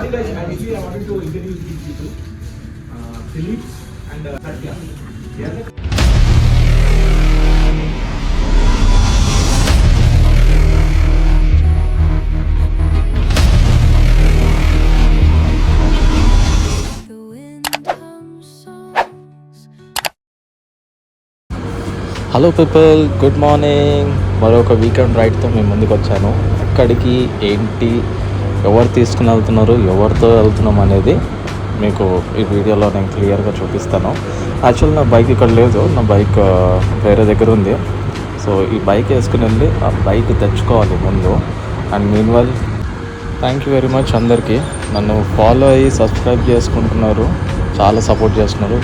Sorry guys, actually I wanted to introduce these people, Philip and Satya. Yeah. Hello people, good morning. మరొక weekend రైడ్తో మేము ముందుకు వచ్చాను. ఎక్కడికి, ఏంటి, ఎవరు తీసుకుని వెళ్తున్నారు, ఎవరితో వెళ్తున్నాం అనేది మీకు ఈ వీడియోలో నేను క్లియర్గా చూపిస్తాను. యాక్చువల్ నా బైక్ ఇక్కడ లేదు, నా బైక్ వేరే దగ్గర ఉంది. సో ఈ బైక్ వేసుకుని వెళ్ళి ఆ బైక్ తెచ్చుకోవాలి ముందు. And meanwhile thank you very much అందరికీ నన్ను ఫాలో అయ్యి సబ్స్క్రైబ్ చేసుకుంటున్నారు, చాలా సపోర్ట్ చేస్తున్నారు.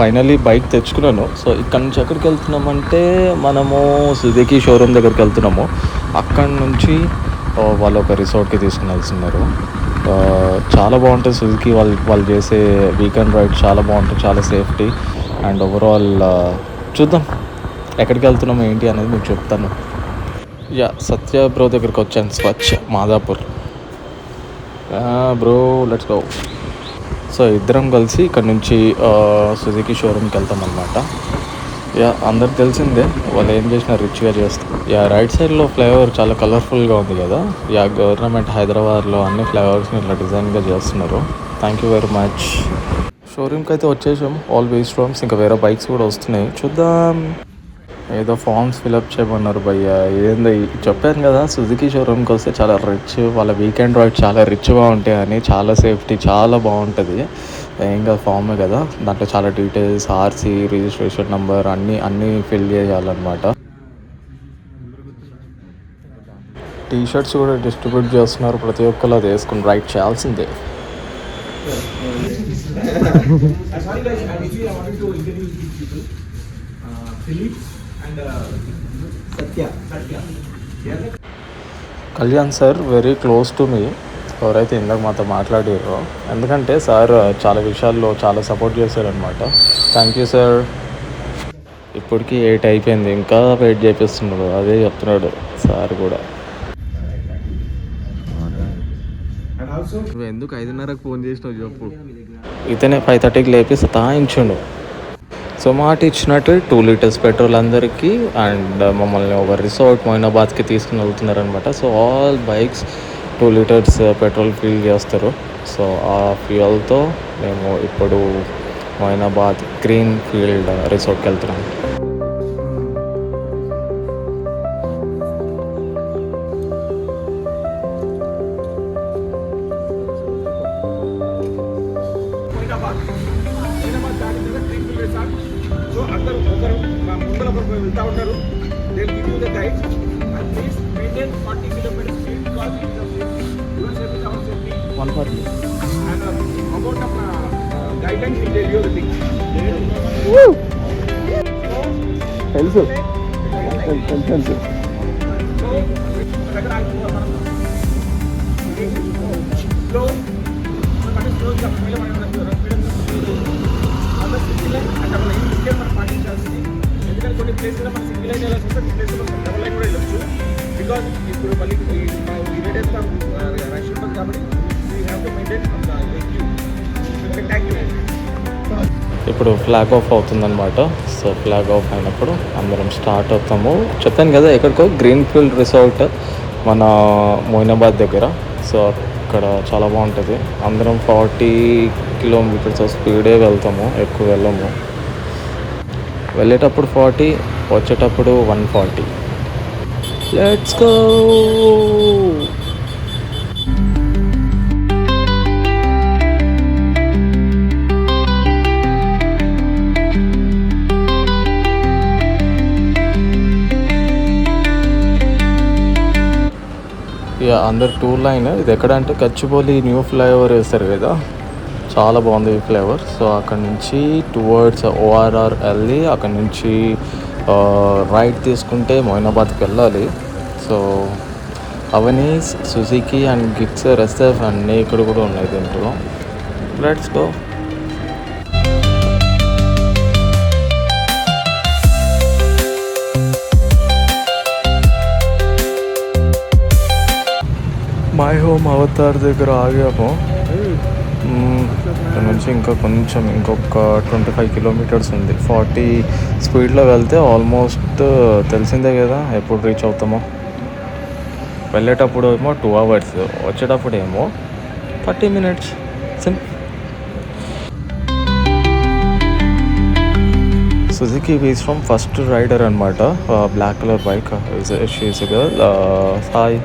ఫైనల్లీ బైక్ తెచ్చుకున్నాను. సో ఇక్కడ నుంచి ఎక్కడికి వెళ్తున్నామంటే మనము సుజుకి షోరూమ్ దగ్గరికి వెళ్తున్నాము. అక్కడి నుంచి వాళ్ళు ఒక రిసార్ట్కి తీసుకుని వెళ్తున్నారు. చాలా బాగుంటుంది సుజుకి వాళ్ళు చేసే వీకెండ్ రైడ్, చాలా బాగుంటుంది, చాలా సేఫ్టీ. అండ్ ఓవరాల్ చూద్దాం ఎక్కడికి వెళ్తున్నాము ఏంటి అనేది మీకు చెప్తాను. సత్య బ్రో దగ్గరికి వచ్చాను, స్వచ్ఛ Madhapur. Bro let's go. So ఇద్దరం కలిసి ఇక్కడ నుంచి సుజుకి షోరూమ్కి వెళ్తాం అనమాట. అందరికి తెలిసిందే వాళ్ళు ఏం చేసినా రిచ్గా చేస్తారు. రైట్ సైడ్లో ఫ్లైఓవర్ చాలా కలర్ఫుల్గా ఉంది కదా. గవర్నమెంట్ హైదరాబాద్లో అన్ని ఫ్లైఓవర్స్ని ఇట్లా డిజైన్గా చేస్తున్నారు. Thank you very much. షోరూమ్కి అయితే వచ్చేసాం. ఆల్ వేస్ట్ రూమ్స్, ఇంకా వేరే బైక్స్ కూడా వస్తున్నాయి, చూద్దాం. ఏదో ఫామ్స్ ఫిలప్ చేయమన్నారు భయ్య. ఏందో చెప్పాను కదా, సుజుకి షోరూమ్కి వస్తే చాలా రిచ్, వాళ్ళ వీకెండ్ రైడ్ చాలా రిచ్గా ఉంటాయని, చాలా సేఫ్టీ, చాలా బాగుంటుంది. ఏం కదా ఫామే కదా, దాంట్లో చాలా డీటెయిల్స్, ఆర్సీ, రిజిస్ట్రేషన్ నెంబర్ అన్నీ ఫిల్ చేయాలన్నమాట. టీషర్ట్స్ కూడా డిస్ట్రిబ్యూట్ చేస్తున్నారు, ప్రతి ఒక్కరు అది వేసుకుని రైడ్ చేయాల్సిందే. Sorry guys, actually I wanted to introduce these people, Philip and Satya. Yeah. Kalyan sir very close to me, ఎవరైతే ఇందాక మాతో మాట్లాడారో. ఎందుకంటే సార్ చాలా విషయాల్లో చాలా సపోర్ట్ చేశారనమాట. Thank you sir. ఇప్పటికీ 8 అయిపోయింది, ఇంకా వెయిట్ చేపిస్తున్నాడు, అదే చెప్తున్నాడు సార్ కూడా. నువ్వు ఎందుకు 5:30కి ఫోన్ చేసినావు చెప్పు. ఇతనే 5:30కి లేపి సతాయించుండు. సో మాట ఇచ్చినట్టు 2 లీటర్స్ పెట్రోల్ అందరికీ. అండ్ మమ్మల్ని ఒక రిసార్ట్ మొయినాబాద్కి తీసుకుని వెళ్తున్నారనమాట. So all bikes 2 litres petrol fill చేస్తారు. సో ఆ ఫ్యూయల్తో మేము ఇప్పుడు మొయినాబాద్ గ్రీన్ ఫీల్డ్ రిసార్ట్కి వెళ్తున్నాం. సో అందరూ ఒకరు ముందర వెళ్తూ ఉంటారు. They will give you the guide and please maintain 40 kilometres speed because your safety, hour safety. 140 and about of guide lines will tell you the thing. తెలుసు సో దగ్గర ఆగిపోవాలి మనం. స్లో మనం స్లోగా అంటే మన ఇంటికే మనం పాటించాల్సింది. ఎందుకంటే కొన్ని ప్లేస్లో మనం సింగిల్ లైన్ వెళ్ళాల్సి వస్తే, ప్లేస్లో మనం డబుల్ లైన్ కూడా వెళ్ళొచ్చు. బికాజ్ ఇప్పుడు మళ్ళీ ఈ రేట్ రష్ ఉంటుంది కాబట్టి వీ హ్యావ్ టు మెయింటైన్ ఇప్పుడు ఫ్లాగ్ ఆఫ్ అవుతుందన్నమాట. సో ఫ్లాగ్ ఆఫ్ అయినప్పుడు అందరం స్టార్ట్ అవుతాము. చెప్పాను కదా ఎక్కడికో గ్రీన్ ఫీల్డ్ రిసార్ట్ మన మొయినాబాద్ దగ్గర. సో అక్కడ చాలా బాగుంటుంది. అందరం 40 కిలోమీటర్స్ స్పీడే వెళ్తాము, ఎక్కువ వెళ్ళము. వెళ్ళేటప్పుడు 40, వచ్చేటప్పుడు 140. Let's go. అందరు 2 లైన్. ఇది ఎక్కడ అంటే గచ్చిబౌలి న్యూ ఫ్లైఓవర్ వేస్తారు కదా, చాలా బాగుంది ఈ ఫ్లైఓవర్. సో అక్కడ నుంచి టువర్డ్స్ ORR వెళ్ళి అక్కడ నుంచి రైట్ తీసుకుంటే మొయినాబాద్కి వెళ్ళాలి. సో అవన్నీ సుజుకి అండ్ గిక్సర్ SF అన్నీ ఇక్కడ కూడా ఉన్నాయి దీంట్లో. Let's go. My home Avatar దగ్గర ఆగాము. ఇక్కడ నుంచి ఇంకా కొంచెం ఇంకొక 25 కిలోమీటర్స్ ఉంది. 40 స్పీడ్లో వెళ్తే ఆల్మోస్ట్ తెలిసిందే కదా ఎప్పుడు రీచ్ అవుతామో. వెళ్ళేటప్పుడు ఏమో 2 hours, వచ్చేటప్పుడు ఏమో 30 minutes. Simple. Suzuki V Strom first rider అనమాట. Black colour bike. She's girl. Hi.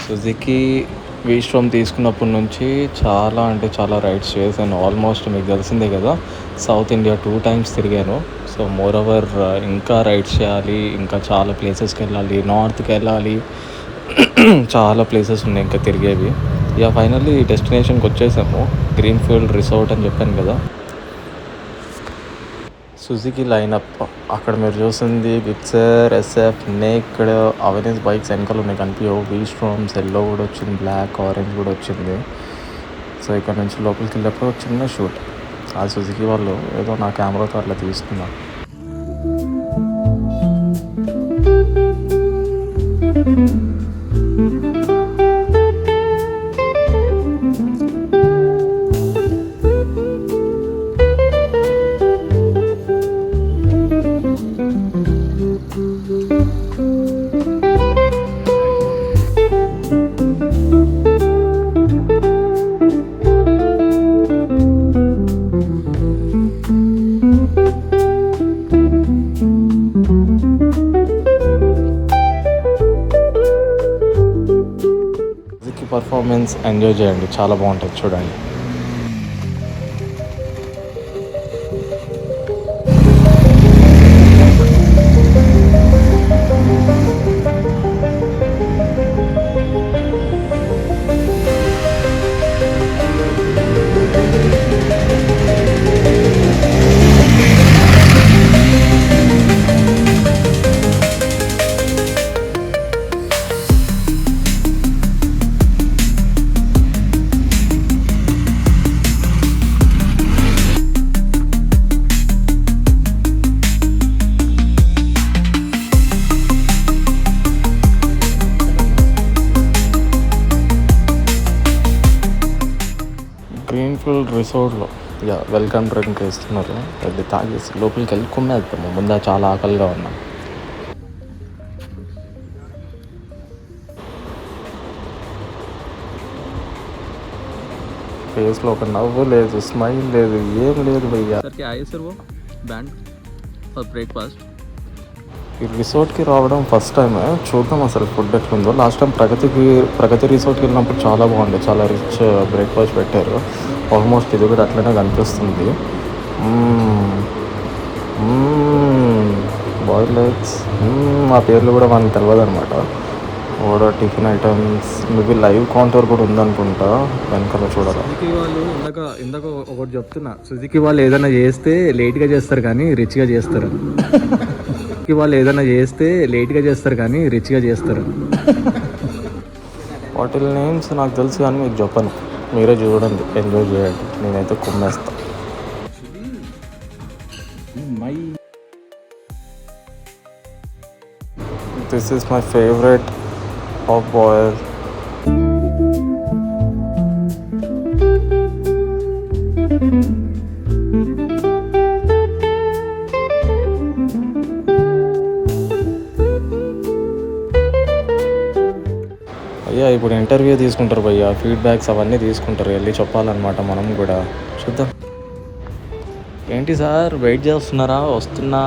Suzuki V Strom తీసుకున్నప్పటి నుంచి చాలా అంటే చాలా రైడ్స్ చేశాను. ఆల్మోస్ట్ మీకు తెలిసిందే కదా, సౌత్ ఇండియా 2 times తిరిగాను. సో మోర్ ఓవర్ ఇంకా రైడ్స్ చేయాలి, ఇంకా చాలా ప్లేసెస్కి వెళ్ళాలి, నార్త్కి వెళ్ళాలి, చాలా ప్లేసెస్ ఉన్నాయి ఇంకా తిరిగేవి. ఇక ఫైనల్లీ డెస్టినేషన్కి వచ్చేసాము. గ్రీన్ఫీల్డ్ రిసార్ట్ అని చెప్పాను కదా. సుజుకి లైనప్ అక్కడ మీరు చూస్తుంది గిట్సర్, SF, నేక్డ్, అవెన్యూస్ బైక్స్ వెనకాల ఉన్నాయి కనిపించవు. వీస్ట్రామ్స్ ఎల్లో కూడా వచ్చింది, బ్లాక్, ఆరెంజ్ కూడా వచ్చింది. సో ఇక్కడ నుంచి లోపలికి వెళ్ళినప్పుడు చిన్న షూట్ ఆ సుజుకి వాళ్ళు ఏదో నా కెమెరాతో అట్లా తీసుకున్నారు. పర్ఫార్మెన్స్ ఎంజాయ్ చేయండి, చాలా బాగుంటుంది చూడండి. గ్రీన్ఫీల్డ్ రిసార్ట్లో వెల్కమ్ డ్రింక్ ఇస్తున్నారు. అది తాగేసి లోపలికి వెళ్ళి కుమ్మేద్దాము. ముందు చాలా ఆకలిగా ఉన్నాం. ఫేస్లో ఒక నవ్వు లేదు, స్మైల్ లేదు, ఏం లేదు భయ్యా. Band for breakfast. ఈ రిసార్ట్కి రావడం ఫస్ట్ టైం. చూద్దాం అసలు ఫుడ్ ఎట్లుందో. లాస్ట్ టైం ప్రగతి రిసార్ట్కి వెళ్ళినప్పుడు చాలా బాగుంది, చాలా రిచ్ బ్రేక్ఫాస్ట్ పెట్టారు. ఆల్మోస్ట్ ఇది కూడా అట్లనే కనిపిస్తుంది. బాయిల్డ్ ఎగ్స్, ఆ పేర్లు కూడా మనకు తెలియదు అనమాట. ఓడో tiffin items, maybe live counter కూడా ఉందనుకుంటా వెనకాల చూడాలి. సుజుకి వాళ్ళు ఇందాక ఒకటి చెప్తున్నా, సుజుకి వాళ్ళు ఏదైనా చేస్తే లేట్గా చేస్తారు కానీ రిచ్గా చేస్తారు. వాళ్ళు ఏదైనా చేస్తే లేట్గా చేస్తారు కానీ రిచ్గా చేస్తారు. వాటి నేమ్స్ నాకు తెలుసు కానీ మీకు చెప్పను, మీరే చూడండి, ఎంజాయ్ చేయండి. నేనైతే కుమ్మేస్తా. This is my favourite half boil. అయ్యా ఇప్పుడు ఇంటర్వ్యూ తీసుకుంటారు భయ్యా, ఫీడ్బ్యాక్స్ అవన్నీ తీసుకుంటారు, వెళ్ళి చెప్పాలన్నమాట మనం కూడా. చూద్దాం. ఏంటి సార్ వెయిట్ చేస్తున్నారా? వచ్చేస్తున్నా.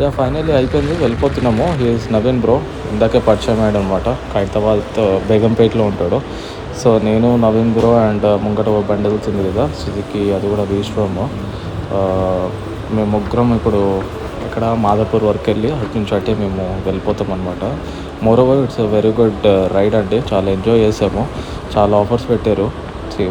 యా ఫైనల్లీ అయిపోయింది, వెళ్ళిపోతున్నాము. హీఈస్ నవీన్ బ్రో, ఇందాకే పరిచయం అయ్యాడు అనమాట. హైదరాబాద్ బేగంపేటలో ఉంటాడు. సో నేను నవీన్ బ్రో అండ్ ముంగట బండి వెళ్తుంది కదా సుజుకి, అది కూడా వీశ్వమ్. మేము ముగ్గురం ఇప్పుడు ఇక్కడ మాదాపూర్ వరకు వెళ్ళి అటు నుంచి అట్టే మేము వెళ్ళిపోతాం అనమాట. Moreover it's a very good ride అండి, చాలా ఎంజాయ్ చేసాము. చాలా ఆఫర్స్ పెట్టారు.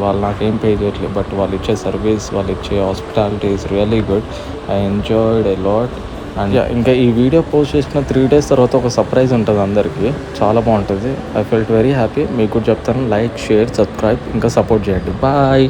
వాళ్ళు నాకేం పే చేయట్లేదు, బట్ వాళ్ళు ఇచ్చే సర్వీస్, వాళ్ళు ఇచ్చే hospitality is really good. I enjoyed a lot. And ఇంకా ఈ వీడియో పోస్ట్ చేసిన 3 days తర్వాత ఒక సర్ప్రైజ్ ఉంటుంది అందరికీ, చాలా బాగుంటుంది. I felt very happy. మీకు కూడా చెప్తాను, లైక్, షేర్, సబ్స్క్రైబ్, ఇంకా సపోర్ట్ చేయండి. బాయ్.